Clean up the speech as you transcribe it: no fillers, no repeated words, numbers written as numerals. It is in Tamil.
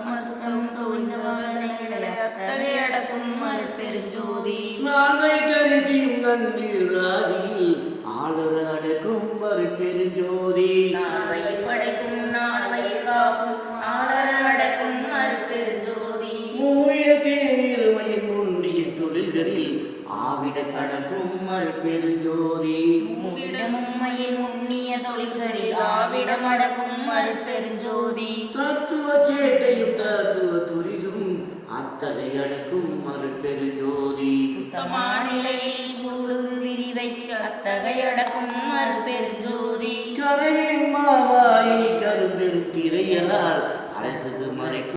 மசுத்தம் தோய்ந்த வாதனைகளை அத்தகை அடக்கும் அருட்பெருஞ்சோதி நான் வைத்தறியும் நன்னீராதியில் ஆளர அடக்கும் அருட்பெருஞ்சோதி நான் வயிறு படைக்கும் நான் வயிறு காப்பும் ஆளர அடக்கும் அருட்பெருஞ்சோதி மூவிடத்தேருமையின் முன்னிய தொழில்களில் ஆவிட தடக்கும் அருட்பெருஞ்சோதி மூவிடமும்மையின் முன்னிய தொழில்களில் ஆவிடம் அடக்கும் அருட்பெருஞ்சோதி தத்துவ சேட்டையும் தத்துவ துரிசும் அத்தகை அடக்கும் அருட்பெருஞ்சோதி சுத்தமான நிலையில் சூடும் விரிவை அத்தகை அடக்கும் அருட்பெருஞ்சோதி கரவின் மாமாயை கரும்பெரும் திரையால்